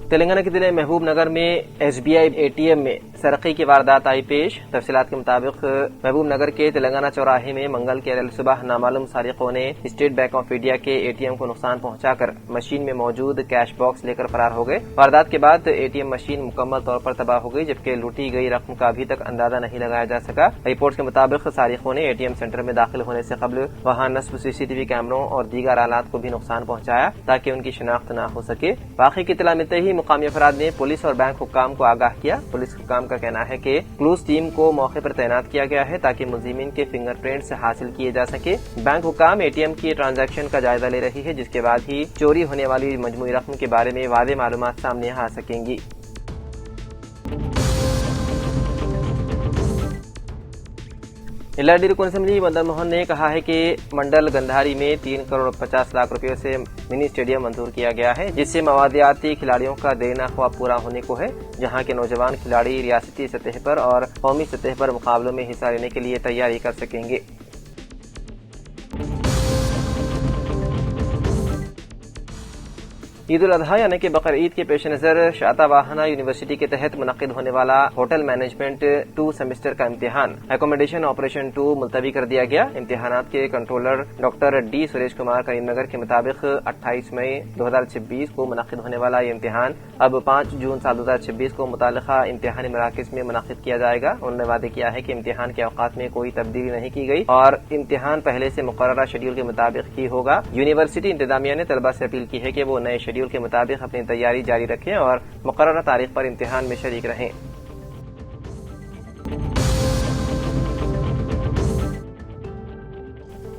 تلنگانہ کے ضلع محبوب نگر میں SBI ATM میں سرقے کی واردات آئی پیش۔ تفصیلات کے مطابق محبوب نگر کے تلنگانہ چوراہے میں منگل کے صبح نامعلوم سارقوں نے اسٹیٹ بینک آف انڈیا کے ATM کو نقصان پہنچا کر مشین میں موجود کیش باکس لے کر فرار ہو گئے۔ واردات کے بعد ATM مشین مکمل طور پر تباہ ہو گئی، جبکہ لوٹی گئی رقم کا ابھی تک اندازہ نہیں لگایا جا سکا۔ رپورٹس کے مطابق سارقوں نے ATM سینٹر میں داخل ہونے سے قبل وہاں نصب CCTV کیمروں اور دیگر آلات کو بھی نقصان پہنچایا تاکہ ان کی شناخت نہ ہو سکے۔ واقعے کی اطلاع ملتے ہی مقامی افراد نے پولیس اور بینک حکام کو آگاہ کیا۔ پولیس حکام کا کہنا ہے کہ کلوز ٹیم کو موقع پر تعینات کیا گیا ہے تاکہ ملزمین کے فنگر پرنٹس حاصل کیے جا سکے۔ بینک حکام ATM کی ٹرانزیکشن کا جائزہ لے رہی ہے، جس کے بعد ہی چوری ہونے والی مجموعی رقم کے بارے میں واضح معلومات سامنے آ سکیں گی۔ LRD رکن اسمبلی مدن موہن نے کہا ہے کہ منڈل گندھاری میں 3 کروڑ 50 لاکھ روپے سے منی اسٹیڈیم منظور کیا گیا ہے، جس سے موادیاتی کھلاڑیوں کا دیرینہ خواب پورا ہونے کو ہے، جہاں کے نوجوان کھلاڑی ریاستی سطح پر اور قومی سطح پر مقابلوں میں حصہ لینے کے لیے تیاری کر سکیں گے۔ عید الاضحیٰ یعنی کہ بقر عید کے پیش نظر شاتواہنہ یونیورسٹی کے تحت منعقد ہونے والا ہوٹل مینجمنٹ 2 سیمسٹر کا امتحان ایکوموڈیشن آپریشن 2 ملتوی کر دیا گیا۔ امتحانات کے controller doctor D Suresh Kumar Karimnagar کے مطابق 28 مئی 2026 کو منعقد ہونے والا یہ امتحان اب 5 جون سال 2026 کو متعلقہ امتحانی مراکز میں منعقد کیا جائے گا۔ انہوں نے وعدے کیا ہے کہ امتحان کے اوقات میں کوئی تبدیلی نہیں کی گئی اور امتحان پہلے سے مقررہ شیڈول کے مطابق ہی ہوگا۔ یونیورسٹی انتظامیہ نے طلبہ سے اپیل کی ہے کہ وہ نئے شیڈول کے مطابق اپنی تیاری جاری رکھیں اور مقررہ تاریخ پر امتحان میں شریک رہیں۔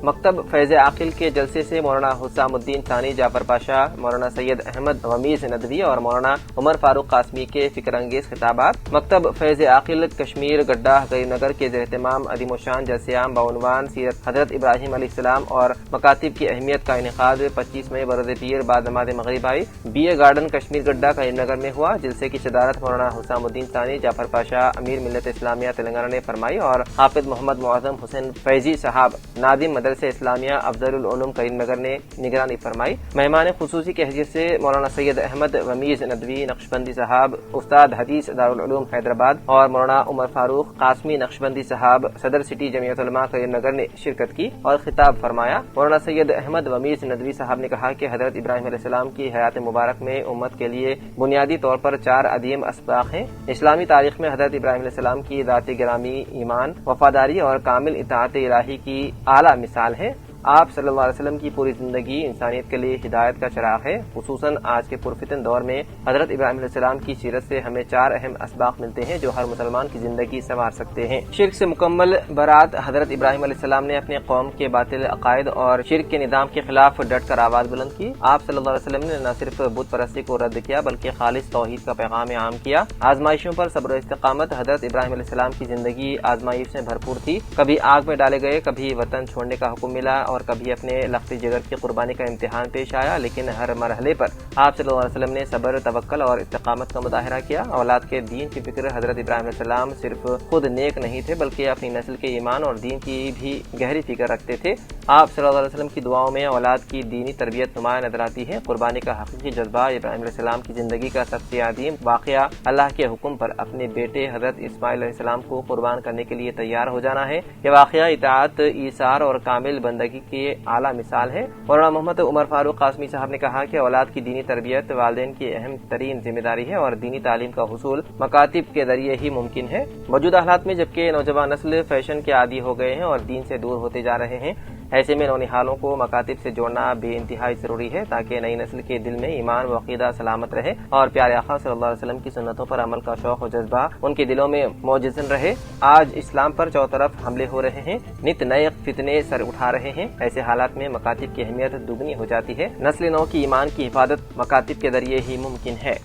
مکتب فیض عاقل کے جلسے سے مولانا حسام الدین ثانی جعفر پاشا، مولانا سید احمد ومیز ندوی اور مولانا عمر فاروق قاسمی کے فکر انگیز خطابات۔ مکتب فیض عاقل کشمیر گڈھا کریم نگر کے زیر اہتمام عظیم الشان جلسہ عام بعنوان سیرت حضرت ابراہیم علیہ السلام اور مکاتب کی اہمیت کا انعقاد 25 مئی بروز پیر بعد نماز مغرب آئی BA گارڈن کشمیر گڈھا کریم نگر میں ہوا۔ جلسے کی صدارت مولانا حسام الدین ثانی جعفر پاشا امیر ملت اسلامیہ تلنگانہ نے فرمائی اور حافظ محمد معظم حسین فیضی صاحب نادم مدرسہ اسلامیہ افضل العلوم کریم نگر نے نگرانی فرمائی۔ مہمان خصوصی کی حیثیت سے مولانا سید احمد ومیز ندوی نقشبندی صاحب استاد حدیث دارالعلوم حیدرآباد اور مولانا عمر فاروق قاسمی نقشبندی صاحب صدر سٹی جمعیت علماء کریم نگر نے شرکت کی اور خطاب فرمایا۔ مولانا سید احمد ومیز ندوی صاحب نے کہا کہ حضرت ابراہیم علیہ السلام کی حیات مبارک میں امت کے لیے بنیادی طور پر 4 عظیم اسباق ہیں۔ اسلامی تاریخ میں حضرت ابراہیم علیہ السلام کی ذات گرامی ایمان، وفاداری اور کامل اطاعت الہی کی اعلیٰ مثال ہے۔ آپ صلی اللہ علیہ وسلم کی پوری زندگی انسانیت کے لیے ہدایت کا چراغ ہے۔ خصوصاً آج کے پرفتن دور میں حضرت ابراہیم علیہ السلام کی سیرت سے ہمیں 4 اہم اسباق ملتے ہیں جو ہر مسلمان کی زندگی سنوار سکتے ہیں۔ شرک سے مکمل برات حضرت ابراہیم علیہ السلام نے اپنے قوم کے باطل عقائد اور شرک کے نظام کے خلاف ڈٹ کر آواز بلند کی۔ آپ صلی اللہ علیہ وسلم نے نہ صرف بت پرستی کو رد کیا بلکہ خالص توحید کا پیغام عام کیا۔ آزمائشوں پر صبر و استقامت حضرت ابراہیم علیہ السلام کی زندگی آزمائش سے بھرپور تھی۔ کبھی آگ میں ڈالے گئے، کبھی وطن چھوڑنے کا حکم ملا اور کبھی اپنے لختی جگر کی قربانی کا امتحان پیش آیا، لیکن ہر مرحلے پر آپ صلی اللہ علیہ وسلم نے صبر، توکل اور استقامت کا مظاہرہ کیا۔ اولاد کے دین کی فکر حضرت ابراہیم علیہ السلام صرف خود نیک نہیں تھے بلکہ اپنی نسل کے ایمان اور دین کی بھی گہری فکر رکھتے تھے۔ آپ صلی اللہ علیہ وسلم کی دعاؤں میں اولاد کی دینی تربیت نمایاں نظر آتی ہے۔ قربانی کا حقیقی جذبہ ابراہیم علیہ السلام کی زندگی کا سب سے عظیم واقعہ اللہ کے حکم پر اپنے بیٹے حضرت اسماعیل علیہ السلام کو قربان کرنے کے لیے تیار ہو جانا ہے۔ یہ واقعہ اطاعت، ایثار اور کامل بندگی کی اعلیٰ مثال ہے۔ مولانا محمد عمر فاروق قاسمی صاحب نے کہا کہ اولاد کی دینی تربیت والدین کی اہم ترین ذمہ داری ہے اور دینی تعلیم کا حصول مکاتب کے ذریعے ہی ممکن ہے۔ موجودہ حالات میں جبکہ نوجوان نسل فیشن کے عادی ہو گئے ہیں اور دین سے دور ہوتے جا رہے ہیں، ایسے میں نونہالوں کو مکاتب سے جوڑنا بے انتہائی ضروری ہے تاکہ نئی نسل کے دل میں ایمان و عقیدہ سلامت رہے اور پیارے آقا صلی اللہ علیہ وسلم کی سنتوں پر عمل کا شوق و جذبہ ان کے دلوں میں موجزن رہے۔ آج اسلام پر چوطرف حملے ہو رہے ہیں، نت نئے فتنے سر اٹھا رہے ہیں۔ ایسے حالات میں مکاتب کی اہمیت دگنی ہو جاتی ہے۔ نسل نو کی ایمان کی حفاظت مکاتب کے ذریعے ہی ممکن ہے۔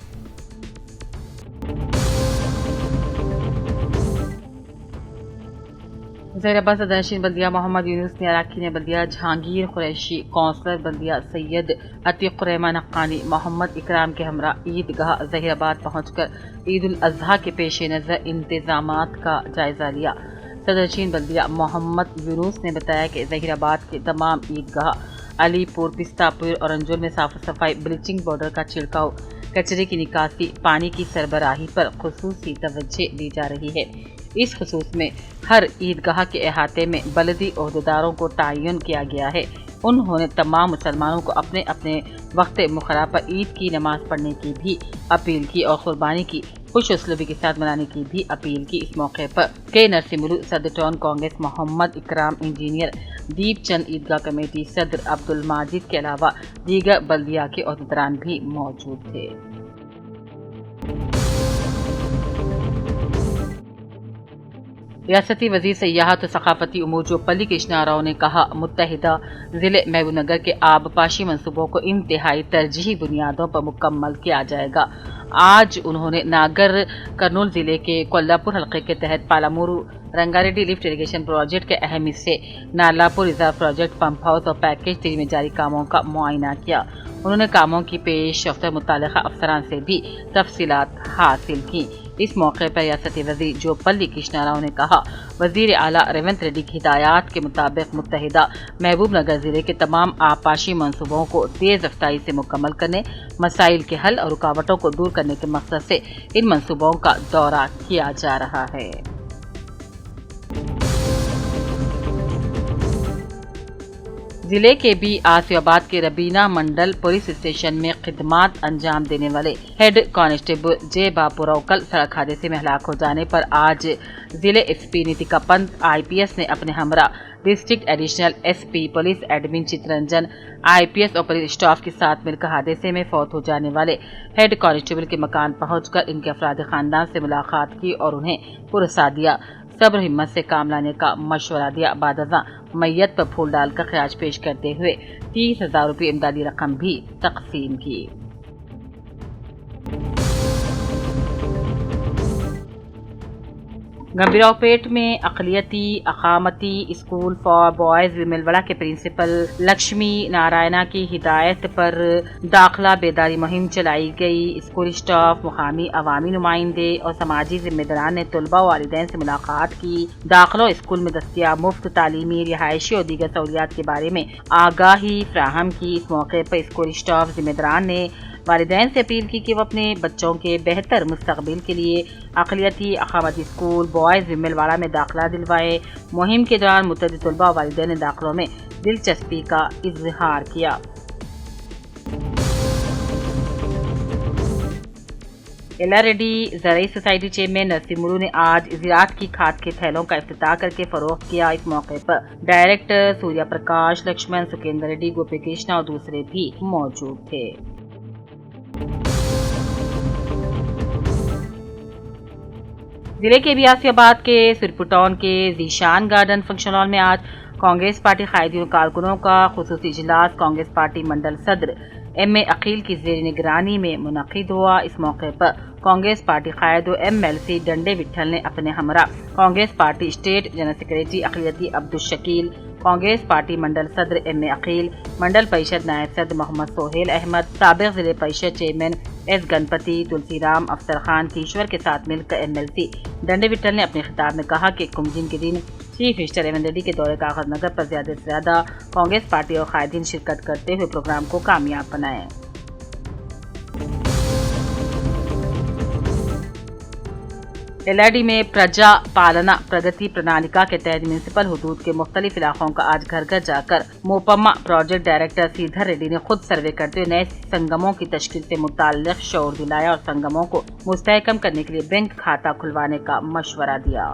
ज़हीराबाद सदरनशीन बल्दिया मोहम्मद यूनुस ने अरकान बल्दिया जहांगीर कुरैशी, कौंसलर बल्दिया सैयद अतीक रहमान हक्कानी, मोहम्मद इकराम के हमरा ईदगाह ज़हीराबाद पहुंचकर ईद उल अज़हा के पेश नज़र इंतजामात का जायजा लिया। सदरनशीन बल्दिया मोहम्मद यूनुस ने बताया कि ज़हीराबाद के तमाम ईदगाह, अलीपुर, पिस्तापुर और अंजुल में साफ सफाई, ब्लीचिंग पाउडर का छिड़काव, कचरे की निकासी, पानी की सरबराही पर खुसूसी तवज्जो दी जा रही है। इस खुसूस में हर ईदगाह के अहाते में बलदी ओहदेदारों को तयन किया गया है। उन्होंने तमाम मुसलमानों को अपने अपने वक्त मुखर्रर पर ईद की नमाज पढ़ने की भी अपील की और कुर्बानी की खुश उसलूबी के साथ मनाने की भी अपील की। इस मौके पर के नरसिमुलु सदर टाउन कांग्रेस मोहम्मद इकराम, इंजीनियर दीप चंद, ईदगाह कमेटी सदर अब्दुल माजिद के अलावा दीगर बल्दिया के ओहदेदारान भी मौजूद थे। रियासती वजीर सियाहत और सकाफती उमूर जोपल्ली कृष्णा राव ने कहा, मुत्तहिदा जिले महबूबनगर के आबपाशी मंसूबों को इंतहाई तरजीही बुनियादों पर मुकम्मल किया जाएगा। आज उन्होंने नागर कर्नूल जिले के कोल्लापुर हल्के के तहत पालामुरू रंगारेड्डी लिफ्ट इरिगेशन प्रोजेक्ट के अहम हिस्से नालापुर रिजर्व प्रोजेक्ट, पंप हाउस और पैकेज 3 में जारी कामों का मुआयना किया। उन्होंने कामों की पेश रफ्तार मुतालिका अफसरान से भी तफसीलात हासिल की। इस मौके पर रियासती वजीर जोपल्ली कृष्णा राव ने कहा, वजीर आला रेवंत रेड्डी की हिदायत के मुताबिक मुत्तहिदा महबूबनगर जिले के तमाम आबपाशी मंसूबों को तेज रफ्तारी से मुकम्मल करने, मसाइल के हल और रुकावटों को दूर करने के मकसद से इन मंसूबों का दौरा किया जा रहा है। जिले के बी आसियाबाद के रबीना मंडल पुलिस स्टेशन में खिदमात अंजाम देने वाले हेड कांस्टेबल जे बापुराव कल सड़क हादसे में हलाक हो जाने पर आज जिले एसपी नितिका पंत IPS ने अपने हमरा district additional SP police admin Chitraranjan IPS और पुलिस स्टाफ के साथ मिलकर हादसे में फौत हो जाने वाले हेड कांस्टेबल के मकान पहुंचकर इनके अफराद खानदान से मुलाकात की और उन्हें पुरस्कार दिया, सब्र हिम्मत से काम लाने का मशवरा दिया। बादजा मैयत पर फूल डालकर खराज पेश करते हुए 30,000 रुपये इमदादी रकम भी तकसीम की। गंभीरावपेट में अक़लियती अक़ामती स्कूल फॉर बॉयज विमलवाड़ा के प्रिंसिपल लक्ष्मी नारायणा की हिदायत पर दाखिला बेदारी मुहिम चलाई गई। स्कूल स्टाफ, मुकामी अवामी नुमाइंदे और समाजी जिम्मेदारान ने तलबा और वालिदैन से मुलाकात की। दाखिला स्कूल में दस्तियाब मुफ्त तालीमी, रिहायशी और दीगर सहूलियात के बारे में आगाही फ्राहम की। इस मौके पर स्कूल स्टाफ जिम्मेदारान ने वालिदैन से अपील की कि वो अपने बच्चों के बेहतर मुस्तकबिल के लिए अक़लियती अक़ामती स्कूल बॉयज़ विमलवाड़ा में दाखिला दिलवाएं। मुहिम के दौरान मुतअद्दिद तलबा और वालिदैन ने दाखिलों में दिलचस्पी का इजहार किया। एलारेड्डी ज़राई सोसाइटी चेयरमैन नरसिमुलु ने आज ज़राअत की खाद के थैलों का इफ्तिताह करके फरोख्त किया। इस मौके पर डायरेक्टर सूर्या प्रकाश, लक्ष्मण, सुकेंद्र रेड्डी, गोपी कृष्णा और दूसरे भी मौजूद थे। जिले के बियासियाबाद के सिरपुर टाउन के जीशान गार्डन फंक्शन हॉल में आज कांग्रेस पार्टी कायदियों कारकुनों का खुसूसी इजलास कांग्रेस पार्टी मंडल सदर MA अकील की ज़ेर निगरानी में मुनक़िद हुआ। इस मौके पर कांग्रेस पार्टी कायद MLC डंडे विट्ठल ने अपने हमरा Congress party state general secretary अक़लियती अब्दुल शकील, कांग्रेस पार्टी मंडल सदर MA अकील, मंडल परिषद नायब सदर मोहम्मद सोहेल अहमद, साबिक़ जिले परिषद चेयरमैन S गणपति, तुलसीराम, अफसर खान, ईश्वर के साथ मिलकर MLC डंडे विट्ठल ने अपने खिताब में कहा कि कुमजिन के दिन चीफ मिनिस्टर रेवंत रेड्डी के दौरे कागज नगर पर ज्यादा से ज्यादा कांग्रेस पार्टी और कायदीन शिरकत करते हुए प्रोग्राम को कामयाब बनाएं। LRD में प्रजा पालना प्रगति प्रणालिका के तहत म्यूनिसिपल हुदूद के मुख्तलिफ इलाकों का आज घर घर जाकर मोपम्मा प्रोजेक्ट डायरेक्टर श्रीधर रेड्डी ने खुद सर्वे करते हुए नए संगमों की तश्कील से मुताल्लिक़ शऊर दिलाया और संगमों को मुस्तहकम करने के लिए बैंक खाता खुलवाने का मशवरा दिया।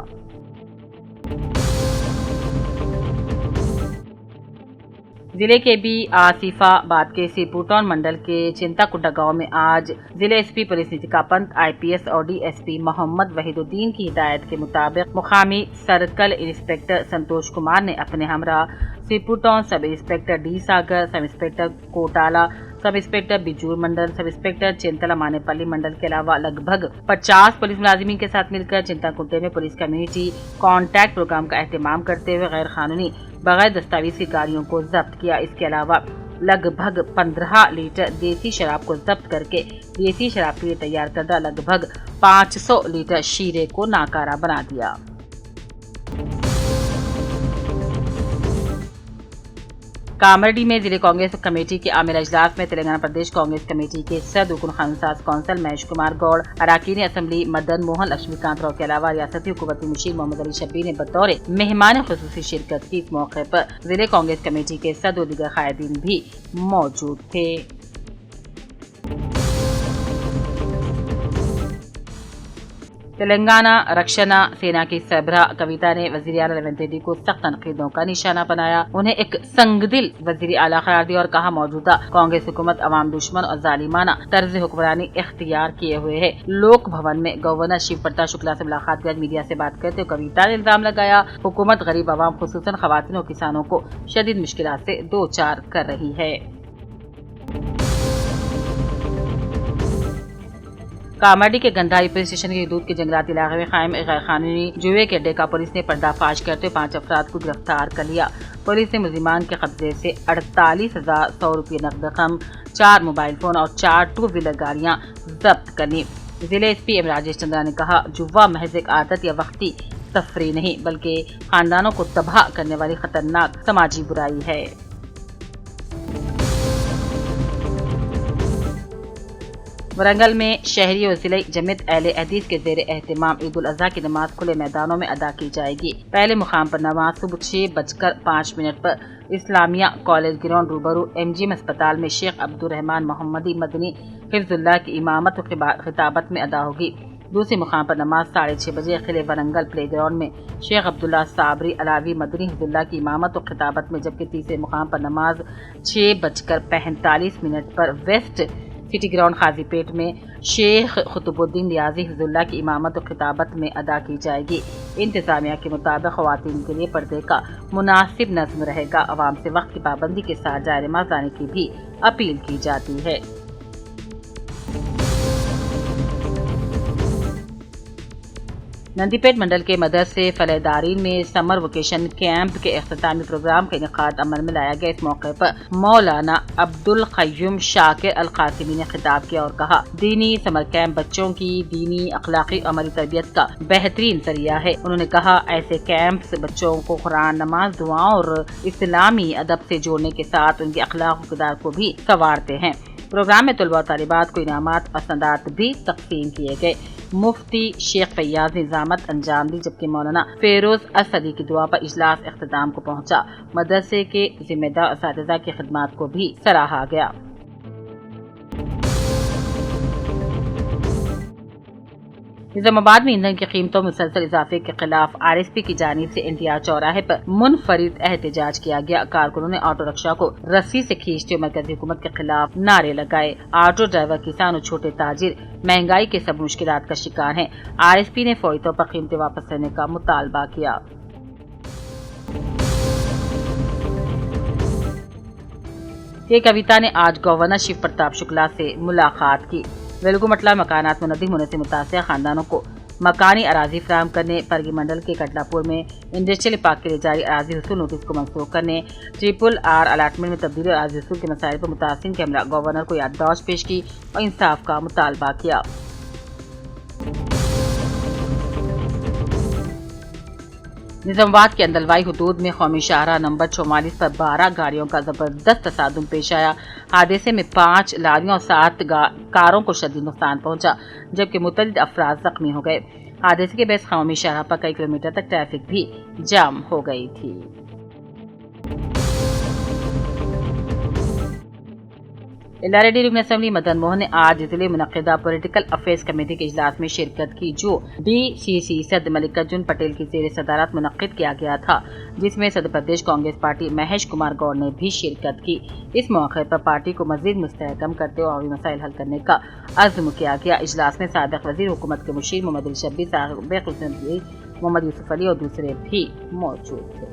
जिले के बी आसिफाबाद के सिरपुर टाउन मंडल के चिंताकुंडा गांव में आज जिले SP police Nitika Pant, IPS और DSP मोहम्मद वहीदुद्दीन की हिदायत के मुताबिक मुकामी सर्कल इंस्पेक्टर संतोष कुमार ने अपने हमरा Sirpur town sub inspector D सागर, सब इंस्पेक्टर कोटाला, सब इंस्पेक्टर बिजूर मंडल, सब इंस्पेक्टर चिंतला मानेपल्ली मंडल के अलावा लगभग 50 पुलिस मुलाजिमीन के साथ मिलकर चिंताकुंटे में पुलिस कम्युनिटी कॉन्टैक्ट प्रोग्राम का एहतमाम करते हुए गैर कानूनी बगैर दस्तावेज की गाड़ियों को जब्त किया। इसके अलावा लगभग 15 लीटर देसी शराब को जब्त करके देसी शराब के लिए तैयार करदा लगभग 500 लीटर शीरे को नाकारा बना दिया। कामारेड्डी में जिले कांग्रेस कमेटी के आमिर इजलास में तेलंगाना प्रदेश कांग्रेस कमेटी के सदर रुकन खानसाज कौंसल महेश कुमार गौड़, अराकीन असम्बली मदन मोहन लक्ष्मीकांत राव के अलावा रियासती हुकूमती मुशीर मोहम्मद अली शब्बीर ने बतौर मेहमान खुसूसी शिरकत की। इस मौके पर जिले कांग्रेस कमेटी के सदर और दीगर कायदीन भी मौजूद थे। तेलंगाना रक्षणा सेना की सरबराह कविता ने वजीर आला रेवंत रेड्डी को सख्त तनकीदों का निशाना बनाया, उन्हें एक संगदिल वजीर आला करार दिया और कहा मौजूदा कांग्रेस हुकूमत अवाम दुश्मन और जालिमाना तर्ज हुक्मरानी इख्तियार किए हुए है। लोक भवन में गवर्नर शिव प्रताप शुक्ला से मुलाकात के बाद मीडिया से बात करते हुए कविता ने इल्जाम लगाया हुकूमत गरीब अवाम खुसूसन खवातीन और किसानों को शदीद मुश्किलात से दो चार कर रही है। कामारेड्डी के गंधारी पुलिस स्टेशन के हदूद के जंगलाती इलाके में कायम एक गैर कानूनी जुए के अड्डे का पुलिस ने पर्दाफाश करते हुए 5 अफराद को गिरफ्तार कर लिया। पुलिस ने मुलजिमान के कब्जे से 48,100 रुपये नकद रकम, 4 मोबाइल फोन और 4 टू व्हीलर गाड़ियां जब्त कर ली। जिले एसपी एम राजेश चंद्रा ने कहा जुआ महज एक आदत या वक्ती तफरी नहीं बल्कि खानदानों को तबाह करने वाली खतरनाक समाजी बुराई है। वरंगल में शहरी और जिले जमियत अहले हदीस के जेर एहतमाम ईद उल अजहा की नमाज खुले मैदानों में अदा की जाएगी। पहले मुकाम पर नमाज सुबह 6:05 पर इस्लामिया कॉलेज ग्राउंड रूबरू MGM अस्पताल में शेख अब्दुल रहमान मोहम्मदी मदनी हिफ्जुल्लाह की इमामत और खिताबत में अदा होगी। दूसरे मुकाम पर नमाज 6:30 बजे किले वरंगल प्ले ग्राउंड में शेख अब्दुल्ला साबरी अलावी मदनी हिफ्जुल्लाह की इमामत और खिताबत में, जबकि तीसरे मुकाम पर नमाज 6:45 पर वेस्ट सिटी ग्राउंड खाजीपेट में शेख खुतुबुद्दीन नियाजी हिफ्जुल्लाह की इमामत और खिताबत में अदा की जाएगी। इंतजामिया के मुताबिक ख्वातीन के लिए पर्दे का मुनासिब नज़्म रहेगा। अवाम से वक्त की पाबंदी के साथ जाए नमाज आने की भी अपील की जाती है। नंदीपेट मंडल के मदरसे फलेदारीन में समर वेकेशन कैंप के इख्तितामी प्रोग्राम का इनेकाद अमल में लाया गया। इस मौके पर मौलाना अब्दुल क़य्यूम शाकिर अल क़ासिमी ने खिताब किया और कहा दीनी समर कैंप बच्चों की दीनी अखलाकी अमली तरबियत का बेहतरीन जरिया है। उन्होंने कहा ऐसे कैंप्स बच्चों को कुरान, नमाज, दुआओं और इस्लामी अदब से जोड़ने के साथ उनके अखलाक और किरदार को भी संवारते हैं। प्रोग्राम में तलबा और तालिबात को इनामात और सनदात भी तक़सीम किए गए। मुफ्ती शेख फैयाज ने निजामत अंजाम दी, जबकि मौलाना फेरोज असदी की दुआ पर इजलास इख्तिताम को पहुंचा। मदरसे के जिम्मेदार असातिज़ा की खिदमत को भी सराहा गया। निजामाबाद में ईंधन की कीमतों में मुसलसल इजाफे के खिलाफ RSP की जानिब से NTR चौराहे पर मुनफरिद एहतजाज किया गया। कारकुनों ने ऑटो रिक्शा को रस्सी से खींचते हुए मरकजी हुकूमत के खिलाफ नारे लगाए। ऑटो ड्राइवर, किसान और छोटे ताजिर महंगाई के सब मुश्किलात का शिकार हैं। RSP ने फौरी तौर पर कीमतें वापस लेने का मुतालबा किया। ये कविता ने आज गवर्नर शिव प्रताप शुक्ला से मुलाकात की। वेलगुमटला मकानात मुनद्दिम होने से मुतासिर खानदानों को मकानी अराजी फराहम करने, परगी मंडल के कटलापुर में इंडस्ट्रियल पार्क के लिए जारी अराजी हुसूल नोटिस को मंसूख करने, RRR अलाटमेंट में तब्दीली और अराजी हुसूल के मसाइल पर मुतासिर के हमरा गवर्नर को याददाश्त पेश की और इंसाफ का मुतालबा किया। निजामाबाद के अंदलवाई हुदूद में कौमी शाहराह नंबर 44 पर 12 गाड़ियों का जबरदस्त तसादुम पेश आया। हादसे में 5 लारियों और 7 कारों को शदीद नुकसान पहुंचा, जबकि मुतअद्दिद अफराद जख्मी हो गए। हादसे के बाद कौमी शाहराह पर कई किलोमीटर तक ट्रैफिक भी जाम हो गई थी। LRD रुकन असम्बली मदन मोहन ने आज जिले मुनक़िदा पॉलिटिकल अफेयर्स कमेटी के इजलास में शिरकत की, जो DCC सदर मल्लिकार्जुन पटेल की ज़ेर सदारत मुनक़्क़िद किया गया था, जिसमें सदर प्रदेश कांग्रेस पार्टी महेश कुमार गौड़ ने भी शिरकत की। इस मौके पर पार्टी को मज़ीद मुस्तहकम करते हुए आवामी मसाइल हल करने का अज़्म किया गया। इजलास में साबिक़ वज़ीर हुकूमत के मुशीर मोहम्मद अली शब्बीर, साबिक़ वज़ीर मोहम्मद यूसुफ अली और दूसरे भी मौजूद थे।